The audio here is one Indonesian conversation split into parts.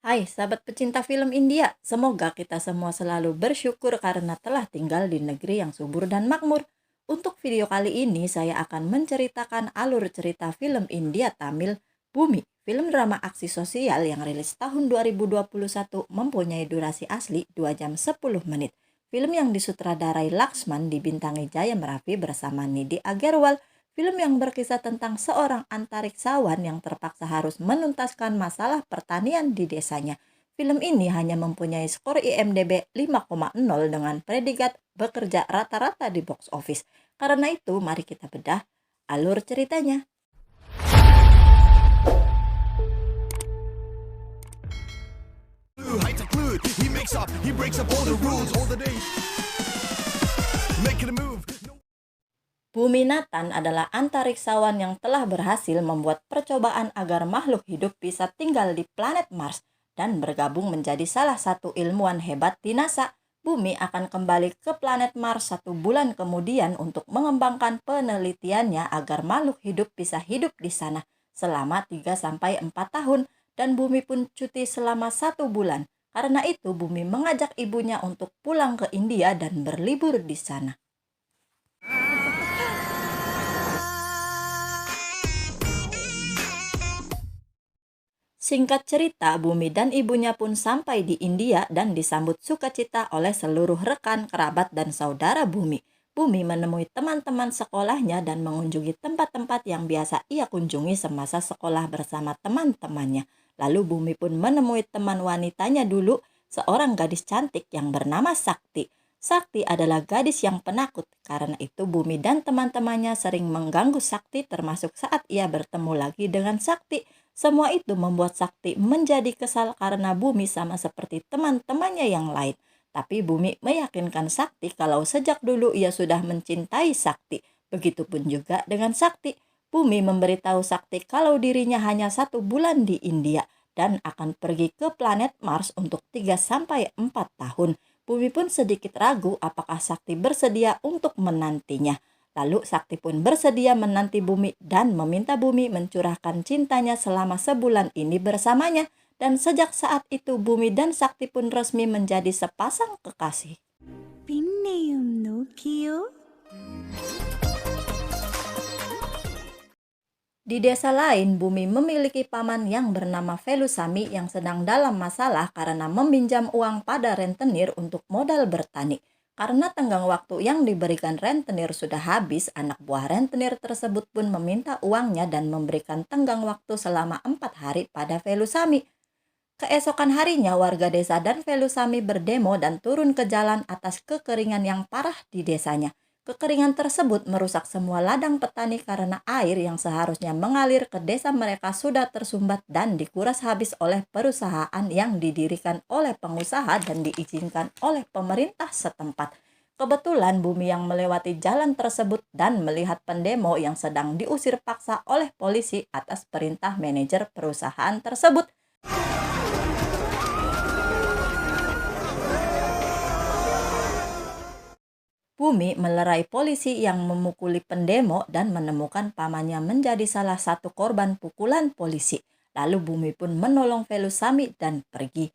Hai sahabat pecinta film India, semoga kita semua selalu bersyukur karena telah tinggal di negeri yang subur dan makmur. Untuk video kali ini saya akan menceritakan alur cerita film India Tamil Bumi. Film drama aksi sosial yang rilis tahun 2021 mempunyai durasi asli 2 jam 10 menit. Film yang disutradarai Laksman dibintangi Jayam Raffi bersama Nidi Agarwal. Film yang berkisah tentang seorang antariksawan yang terpaksa harus menuntaskan masalah pertanian di desanya. Film ini hanya mempunyai skor IMDb 5,0 dengan predikat bekerja rata-rata di box office. Karena itu, mari kita bedah alur ceritanya. He makes up, he breaks up all the rules, all the days. Making a move. Bumi Nathan adalah antariksawan yang telah berhasil membuat percobaan agar makhluk hidup bisa tinggal di planet Mars dan bergabung menjadi salah satu ilmuwan hebat di NASA. Bumi akan kembali ke planet Mars 1 bulan kemudian untuk mengembangkan penelitiannya agar makhluk hidup bisa hidup di sana selama 3-4 tahun, dan Bumi pun cuti selama 1 bulan. Karena itu Bumi mengajak ibunya untuk pulang ke India dan berlibur di sana. Singkat cerita, Bumi dan ibunya pun sampai di India dan disambut sukacita oleh seluruh rekan, kerabat, dan saudara Bumi. Bumi menemui teman-teman sekolahnya dan mengunjungi tempat-tempat yang biasa ia kunjungi semasa sekolah bersama teman-temannya. Lalu Bumi pun menemui teman wanitanya dulu, seorang gadis cantik yang bernama Sakti. Sakti adalah gadis yang penakut, karena itu Bumi dan teman-temannya sering mengganggu Sakti termasuk saat ia bertemu lagi dengan Sakti. Semua itu membuat Sakti menjadi kesal karena Bumi sama seperti teman-temannya yang lain. Tapi Bumi meyakinkan Sakti kalau sejak dulu ia sudah mencintai Sakti. Begitupun juga dengan Sakti. Bumi memberitahu Sakti kalau dirinya hanya 1 bulan di India dan akan pergi ke planet Mars untuk 3-4 tahun. Bumi pun sedikit ragu apakah Sakti bersedia untuk menantinya. Lalu Sakti pun bersedia menanti Bumi dan meminta Bumi mencurahkan cintanya selama sebulan ini bersamanya. Dan sejak saat itu Bumi dan Sakti pun resmi menjadi sepasang kekasih. പിന്നെയും നോക്കിയോ. Di desa lain, Bumi memiliki paman yang bernama Velusami yang sedang dalam masalah karena meminjam uang pada rentenir untuk modal bertani. Karena tenggang waktu yang diberikan rentenir sudah habis, anak buah rentenir tersebut pun meminta uangnya dan memberikan tenggang waktu selama 4 hari pada Velusami. Keesokan harinya, warga desa dan Velusami berdemo dan turun ke jalan atas kekeringan yang parah di desanya. Kekeringan tersebut merusak semua ladang petani karena air yang seharusnya mengalir ke desa mereka sudah tersumbat dan dikuras habis oleh perusahaan yang didirikan oleh pengusaha dan diizinkan oleh pemerintah setempat. Kebetulan Bumi yang melewati jalan tersebut dan melihat pendemo yang sedang diusir paksa oleh polisi atas perintah manajer perusahaan tersebut. Bumi melerai polisi yang memukuli pendemo dan menemukan pamannya menjadi salah satu korban pukulan polisi. Lalu Bumi pun menolong Velusami dan pergi.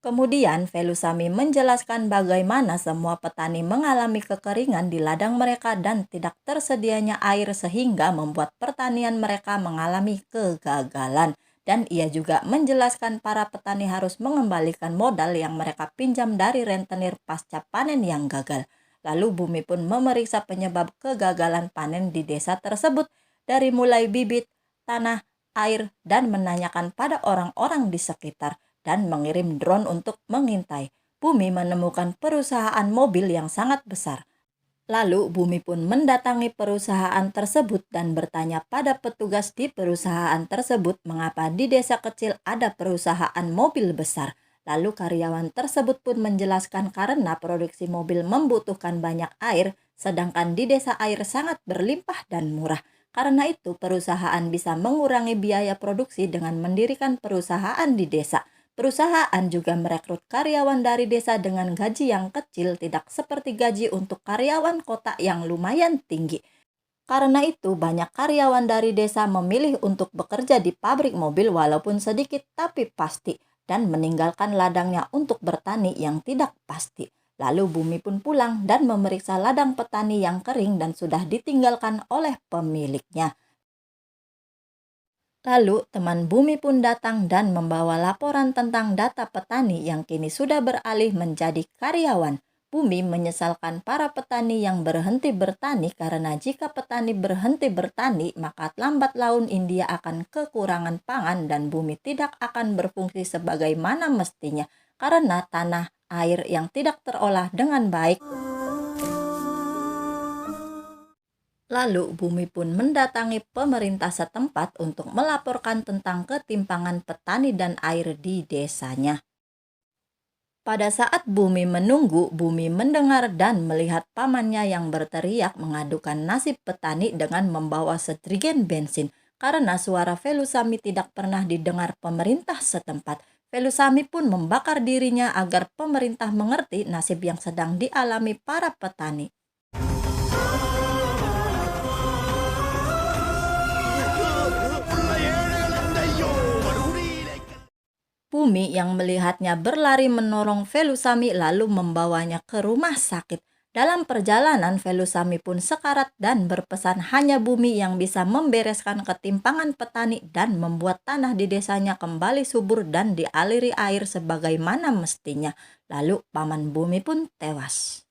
Kemudian Velusami menjelaskan bagaimana semua petani mengalami kekeringan di ladang mereka dan tidak tersedianya air sehingga membuat pertanian mereka mengalami kegagalan. Dan ia juga menjelaskan para petani harus mengembalikan modal yang mereka pinjam dari rentenir pasca panen yang gagal. Lalu Bumi pun memeriksa penyebab kegagalan panen di desa tersebut dari mulai bibit, tanah, air, dan menanyakan pada orang-orang di sekitar dan mengirim drone untuk mengintai. Bumi menemukan perusahaan mobil yang sangat besar. Lalu Bumi pun mendatangi perusahaan tersebut dan bertanya pada petugas di perusahaan tersebut mengapa di desa kecil ada perusahaan mobil besar. Lalu karyawan tersebut pun menjelaskan karena produksi mobil membutuhkan banyak air, sedangkan di desa air sangat berlimpah dan murah. Karena itu perusahaan bisa mengurangi biaya produksi dengan mendirikan perusahaan di desa. Perusahaan juga merekrut karyawan dari desa dengan gaji yang kecil, tidak seperti gaji untuk karyawan kota yang lumayan tinggi. Karena itu, banyak karyawan dari desa memilih untuk bekerja di pabrik mobil walaupun sedikit tapi pasti, dan meninggalkan ladangnya untuk bertani yang tidak pasti. Lalu Bumi pun pulang dan memeriksa ladang petani yang kering dan sudah ditinggalkan oleh pemiliknya. Lalu teman Bumi pun datang dan membawa laporan tentang data petani yang kini sudah beralih menjadi karyawan. Bumi menyesalkan para petani yang berhenti bertani karena jika petani berhenti bertani, maka lambat laun India akan kekurangan pangan dan Bumi tidak akan berfungsi sebagaimana mestinya karena tanah air yang tidak terolah dengan baik. Lalu Bumi pun mendatangi pemerintah setempat untuk melaporkan tentang ketimpangan petani dan air di desanya. Pada saat Bumi menunggu, Bumi mendengar dan melihat pamannya yang berteriak mengadukan nasib petani dengan membawa setrigen bensin. Karena suara Velusami tidak pernah didengar pemerintah setempat, Velusami pun membakar dirinya agar pemerintah mengerti nasib yang sedang dialami para petani. Bumi yang melihatnya berlari menolong Velusami lalu membawanya ke rumah sakit. Dalam perjalanan, Velusami pun sekarat dan berpesan hanya Bumi yang bisa membereskan ketimpangan petani dan membuat tanah di desanya kembali subur dan dialiri air sebagaimana mestinya. Lalu paman Bumi pun tewas.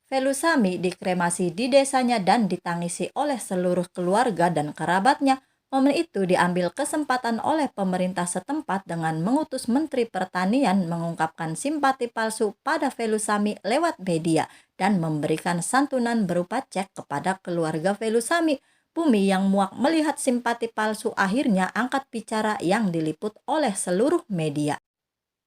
Velusami dikremasi di desanya dan ditangisi oleh seluruh keluarga dan kerabatnya. Momen itu diambil kesempatan oleh pemerintah setempat dengan mengutus Menteri Pertanian mengungkapkan simpati palsu pada Velusami lewat media dan memberikan santunan berupa cek kepada keluarga Velusami. Bumi yang muak melihat simpati palsu akhirnya angkat bicara yang diliput oleh seluruh media.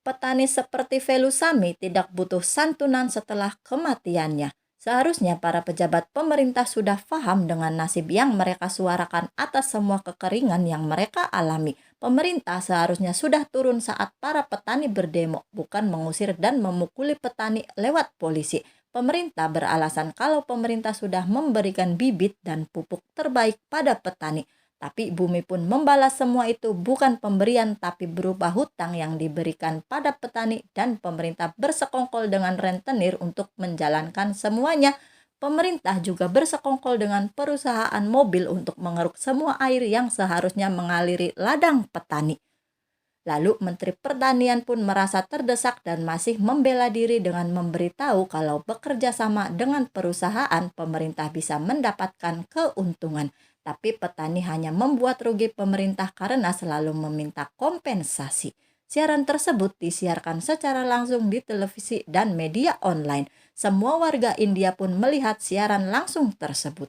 Petani seperti Velusami tidak butuh santunan setelah kematiannya. Seharusnya para pejabat pemerintah sudah paham dengan nasib yang mereka suarakan atas semua kekeringan yang mereka alami. Pemerintah seharusnya sudah turun saat para petani berdemo, bukan mengusir dan memukuli petani lewat polisi. Pemerintah beralasan kalau pemerintah sudah memberikan bibit dan pupuk terbaik pada petani. Tapi Bumi pun membalas semua itu bukan pemberian tapi berupa hutang yang diberikan pada petani dan pemerintah bersekongkol dengan rentenir untuk menjalankan semuanya. Pemerintah juga bersekongkol dengan perusahaan mobil untuk mengeruk semua air yang seharusnya mengaliri ladang petani. Lalu Menteri Pertanian pun merasa terdesak dan masih membela diri dengan memberitahu kalau bekerja sama dengan perusahaan pemerintah bisa mendapatkan keuntungan. Tapi petani hanya membuat rugi pemerintah karena selalu meminta kompensasi. Siaran tersebut disiarkan secara langsung di televisi dan media online. Semua warga India pun melihat siaran langsung tersebut.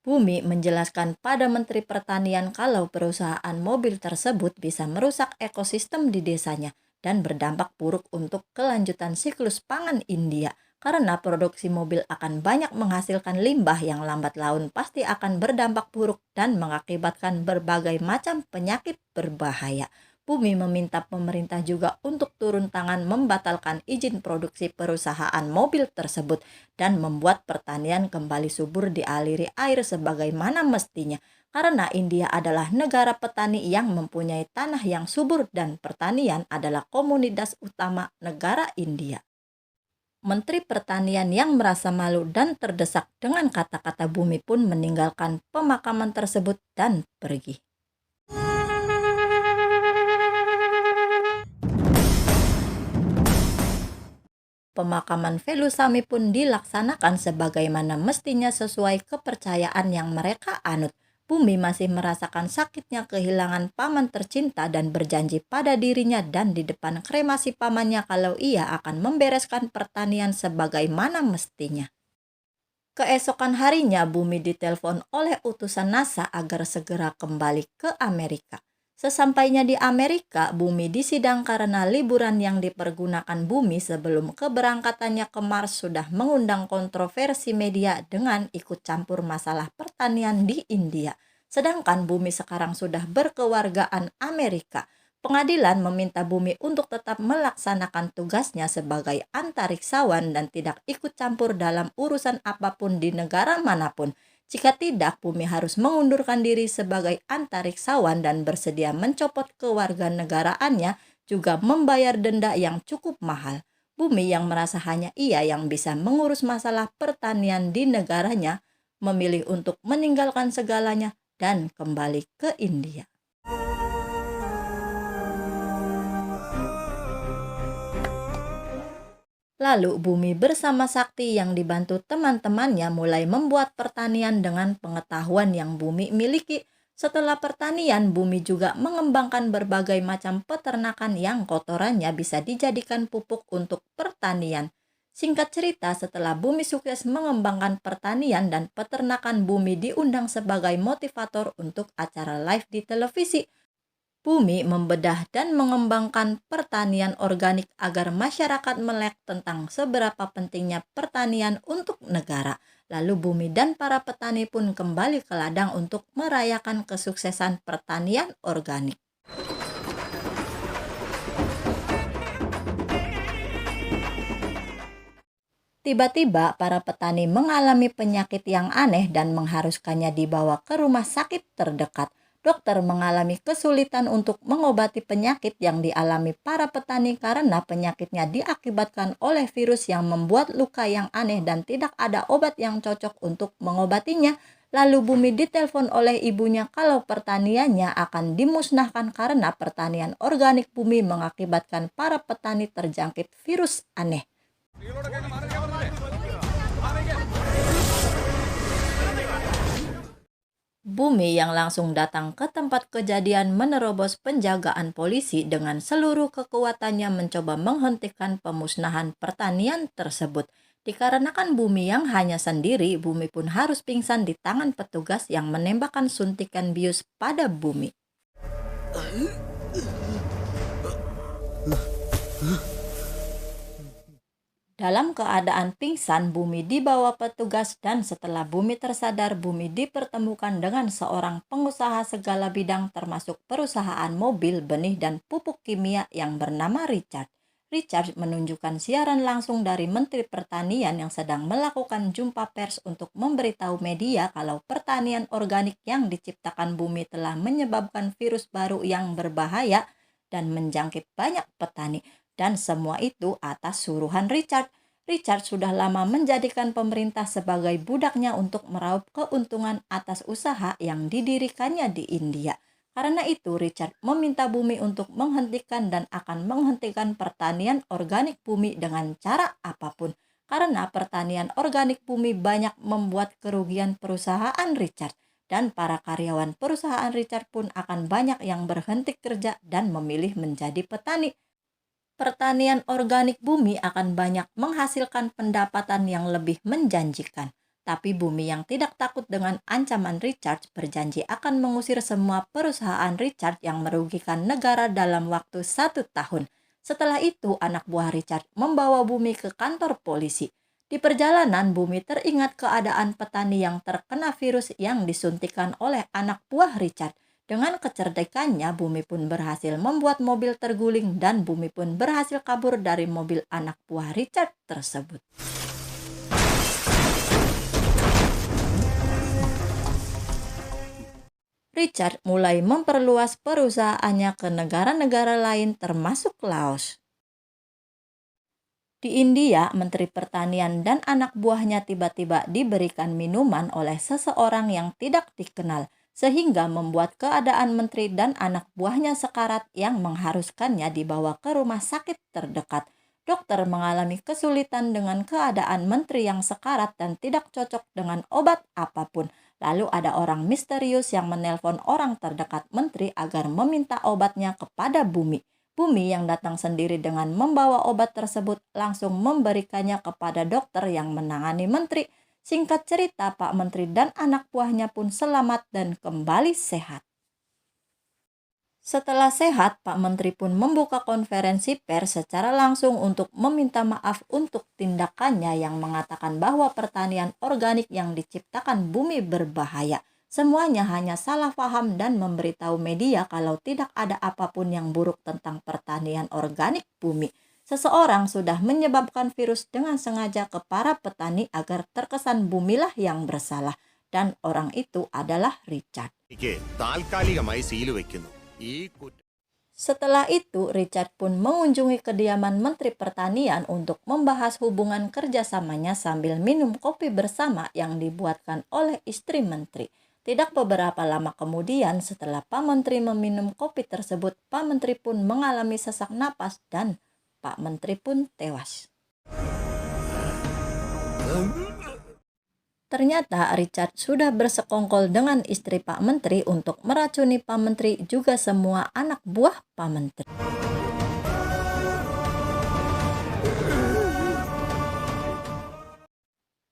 Bumi menjelaskan pada Menteri Pertanian kalau perusahaan mobil tersebut bisa merusak ekosistem di desanya dan berdampak buruk untuk kelanjutan siklus pangan India. Karena produksi mobil akan banyak menghasilkan limbah yang lambat laun pasti akan berdampak buruk dan mengakibatkan berbagai macam penyakit berbahaya. Bumi meminta pemerintah juga untuk turun tangan membatalkan izin produksi perusahaan mobil tersebut dan membuat pertanian kembali subur dialiri air sebagaimana mestinya. Karena India adalah negara petani yang mempunyai tanah yang subur dan pertanian adalah komoditas utama negara India. Menteri Pertanian yang merasa malu dan terdesak dengan kata-kata Bumi pun meninggalkan pemakaman tersebut dan pergi. Pemakaman Velusami pun dilaksanakan sebagaimana mestinya sesuai kepercayaan yang mereka anut. Bumi masih merasakan sakitnya kehilangan paman tercinta dan berjanji pada dirinya dan di depan kremasi pamannya kalau ia akan membereskan pertanian sebagaimana mestinya. Keesokan harinya Bumi ditelepon oleh utusan NASA agar segera kembali ke Amerika. Sesampainya di Amerika, Bumi disidang karena liburan yang dipergunakan Bumi sebelum keberangkatannya ke Mars sudah mengundang kontroversi media dengan ikut campur masalah pertanian di India. Sedangkan Bumi sekarang sudah berkewargaan Amerika. Pengadilan meminta Bumi untuk tetap melaksanakan tugasnya sebagai antariksawan dan tidak ikut campur dalam urusan apapun di negara manapun. Jika tidak, Bumi harus mengundurkan diri sebagai antariksawan dan bersedia mencopot kewarganegaraannya, juga membayar denda yang cukup mahal. Bumi yang merasa hanya ia yang bisa mengurus masalah pertanian di negaranya, memilih untuk meninggalkan segalanya dan kembali ke India. Lalu Bumi bersama Sakti yang dibantu teman-temannya mulai membuat pertanian dengan pengetahuan yang Bumi miliki. Setelah pertanian, Bumi juga mengembangkan berbagai macam peternakan yang kotorannya bisa dijadikan pupuk untuk pertanian. Singkat cerita, setelah Bumi sukses mengembangkan pertanian dan peternakan, Bumi diundang sebagai motivator untuk acara live di televisi. Bumi membedah dan mengembangkan pertanian organik agar masyarakat melek tentang seberapa pentingnya pertanian untuk negara. Lalu Bumi dan para petani pun kembali ke ladang untuk merayakan kesuksesan pertanian organik. Tiba-tiba para petani mengalami penyakit yang aneh dan mengharuskannya dibawa ke rumah sakit terdekat. Dokter mengalami kesulitan untuk mengobati penyakit yang dialami para petani karena penyakitnya diakibatkan oleh virus yang membuat luka yang aneh dan tidak ada obat yang cocok untuk mengobatinya. Lalu Bumi ditelepon oleh ibunya kalau pertaniannya akan dimusnahkan karena pertanian organik Bumi mengakibatkan para petani terjangkit virus aneh. Bumi yang langsung datang ke tempat kejadian menerobos penjagaan polisi dengan seluruh kekuatannya mencoba menghentikan pemusnahan pertanian tersebut. Dikarenakan Bumi yang hanya sendiri, Bumi pun harus pingsan di tangan petugas yang menembakkan suntikan bius pada Bumi. Dalam keadaan pingsan, Bumi dibawa petugas dan setelah Bumi tersadar, Bumi dipertemukan dengan seorang pengusaha segala bidang termasuk perusahaan mobil, benih, dan pupuk kimia yang bernama Richard. Richard menunjukkan siaran langsung dari Menteri Pertanian yang sedang melakukan jumpa pers untuk memberitahu media kalau pertanian organik yang diciptakan Bumi telah menyebabkan virus baru yang berbahaya dan menjangkit banyak petani. Dan semua itu atas suruhan Richard. Richard sudah lama menjadikan pemerintah sebagai budaknya untuk meraup keuntungan atas usaha yang didirikannya di India. Karena itu, Richard meminta Bumi untuk menghentikan dan akan menghentikan pertanian organik Bumi dengan cara apapun. Karena pertanian organik Bumi banyak membuat kerugian perusahaan Richard. Dan para karyawan perusahaan Richard pun akan banyak yang berhenti kerja dan memilih menjadi petani. Pertanian organik Bumi akan banyak menghasilkan pendapatan yang lebih menjanjikan. Tapi Bumi yang tidak takut dengan ancaman Richard berjanji akan mengusir semua perusahaan Richard yang merugikan negara dalam waktu 1 tahun. Setelah itu, anak buah Richard membawa Bumi ke kantor polisi. Di perjalanan, Bumi teringat keadaan petani yang terkena virus yang disuntikan oleh anak buah Richard. Dengan kecerdasannya, Bumi pun berhasil membuat mobil terguling dan Bumi pun berhasil kabur dari mobil anak buah Richard tersebut. Richard mulai memperluas perusahaannya ke negara-negara lain termasuk Laos. Di India, Menteri Pertanian dan anak buahnya tiba-tiba diberikan minuman oleh seseorang yang tidak dikenal, sehingga membuat keadaan menteri dan anak buahnya sekarat yang mengharuskannya dibawa ke rumah sakit terdekat. Dokter mengalami kesulitan dengan keadaan menteri yang sekarat dan tidak cocok dengan obat apapun. Lalu ada orang misterius yang menelpon orang terdekat menteri agar meminta obatnya kepada Bumi. Bumi yang datang sendiri dengan membawa obat tersebut langsung memberikannya kepada dokter yang menangani menteri. Singkat cerita, Pak Menteri dan anak buahnya pun selamat dan kembali sehat. Setelah sehat, Pak Menteri pun membuka konferensi pers secara langsung untuk meminta maaf untuk tindakannya yang mengatakan bahwa pertanian organik yang diciptakan Bumi berbahaya. Semuanya hanya salah paham dan memberitahu media kalau tidak ada apapun yang buruk tentang pertanian organik bumi. Seseorang sudah menyebabkan virus dengan sengaja ke para petani agar terkesan bumilah yang bersalah. Dan orang itu adalah Richard. എനിക്ക് താൽക്കാലികമായി സീല് വെക്കുന്നു ഈ കുറ്റ Setelah itu, Richard pun mengunjungi kediaman Menteri Pertanian untuk membahas hubungan kerjasamanya sambil minum kopi bersama yang dibuatkan oleh istri Menteri. Tidak beberapa lama kemudian, setelah Pak Menteri meminum kopi tersebut, Pak Menteri pun mengalami sesak napas dan Pak Menteri pun tewas. Ternyata Richard sudah bersekongkol dengan istri Pak Menteri untuk meracuni Pak Menteri juga semua anak buah Pak Menteri.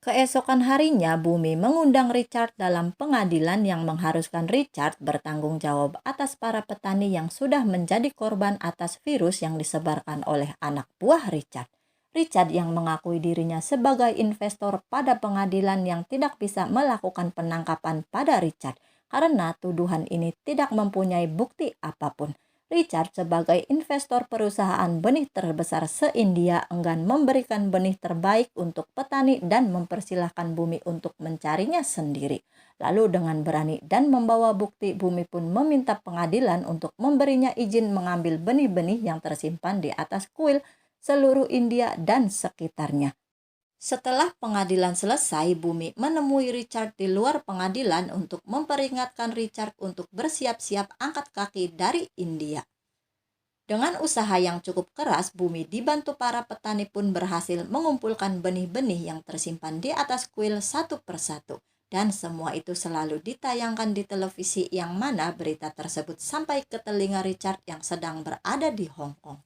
Keesokan harinya, Bumi mengundang Richard dalam pengadilan yang mengharuskan Richard bertanggung jawab atas para petani yang sudah menjadi korban atas virus yang disebarkan oleh anak buah Richard. Richard yang mengakui dirinya sebagai investor pada pengadilan yang tidak bisa melakukan penangkapan pada Richard karena tuduhan ini tidak mempunyai bukti apapun. Richard sebagai investor perusahaan benih terbesar se-India enggan memberikan benih terbaik untuk petani dan mempersilahkan Bumi untuk mencarinya sendiri. Lalu dengan berani dan membawa bukti, Bumi pun meminta pengadilan untuk memberinya izin mengambil benih-benih yang tersimpan di atas kuil seluruh India dan sekitarnya. Setelah pengadilan selesai, Bumi menemui Richard di luar pengadilan untuk memperingatkan Richard untuk bersiap-siap angkat kaki dari India. Dengan usaha yang cukup keras, Bumi dibantu para petani pun berhasil mengumpulkan benih-benih yang tersimpan di atas kuil satu persatu. Dan semua itu selalu ditayangkan di televisi yang mana berita tersebut sampai ke telinga Richard yang sedang berada di Hong Kong.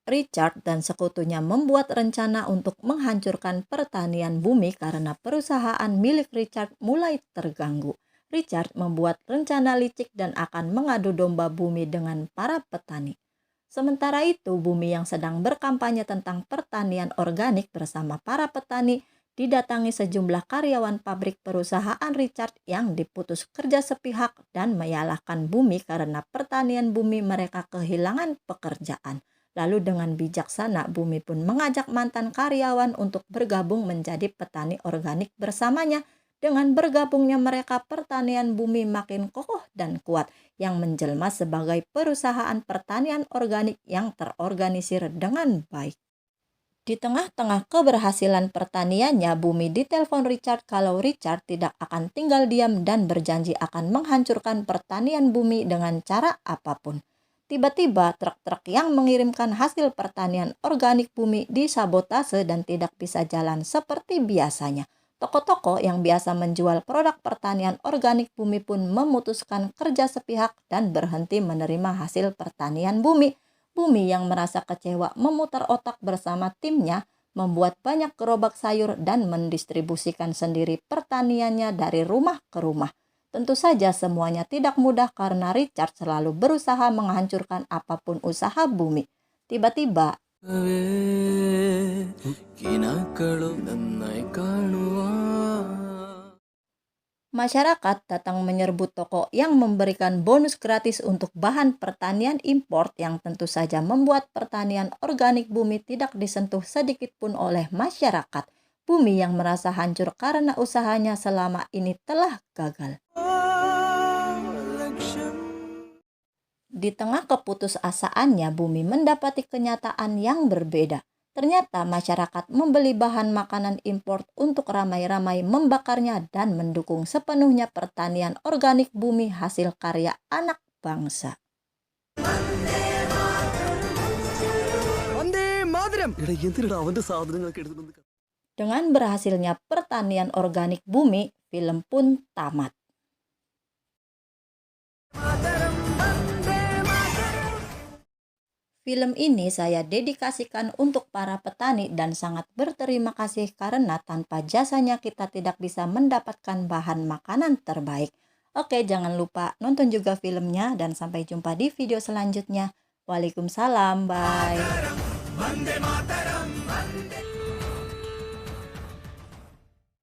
Richard dan sekutunya membuat rencana untuk menghancurkan pertanian Bumi karena perusahaan milik Richard mulai terganggu. Richard membuat rencana licik dan akan mengadu domba Bumi dengan para petani. Sementara itu, Bumi yang sedang berkampanye tentang pertanian organik bersama para petani didatangi sejumlah karyawan pabrik perusahaan Richard yang diputus kerja sepihak dan menyalahkan Bumi karena pertanian Bumi mereka kehilangan pekerjaan. Lalu dengan bijaksana, Bumi pun mengajak mantan karyawan untuk bergabung menjadi petani organik bersamanya. Dengan bergabungnya mereka, pertanian Bumi makin kokoh dan kuat yang menjelma sebagai perusahaan pertanian organik yang terorganisir dengan baik. Di tengah-tengah keberhasilan pertaniannya, Bumi ditelepon Richard kalau Richard tidak akan tinggal diam dan berjanji akan menghancurkan pertanian Bumi dengan cara apapun. Tiba-tiba truk-truk yang mengirimkan hasil pertanian organik Bumi disabotase dan tidak bisa jalan seperti biasanya. Toko-toko yang biasa menjual produk pertanian organik Bumi pun memutuskan kerja sepihak dan berhenti menerima hasil pertanian Bumi. Bumi yang merasa kecewa memutar otak bersama timnya, membuat banyak gerobak sayur dan mendistribusikan sendiri pertaniannya dari rumah ke rumah. Tentu saja semuanya tidak mudah karena Richard selalu berusaha menghancurkan apapun usaha Bumi. Tiba-tiba, masyarakat datang menyerbu toko yang memberikan bonus gratis untuk bahan pertanian import yang tentu saja membuat pertanian organik Bumi tidak disentuh sedikit pun oleh masyarakat. Bumi yang merasa hancur karena usahanya selama ini telah gagal. Di tengah keputusasaannya, Bumi mendapati kenyataan yang berbeda. Ternyata masyarakat membeli bahan makanan impor untuk ramai-ramai membakarnya dan mendukung sepenuhnya pertanian organik Bumi hasil karya anak bangsa. Dengan berhasilnya pertanian organik Bumi, film pun tamat. Film ini saya dedikasikan untuk para petani dan sangat berterima kasih karena tanpa jasanya kita tidak bisa mendapatkan bahan makanan terbaik. Oke, jangan lupa nonton juga filmnya dan sampai jumpa di video selanjutnya. Waalaikumsalam, bye.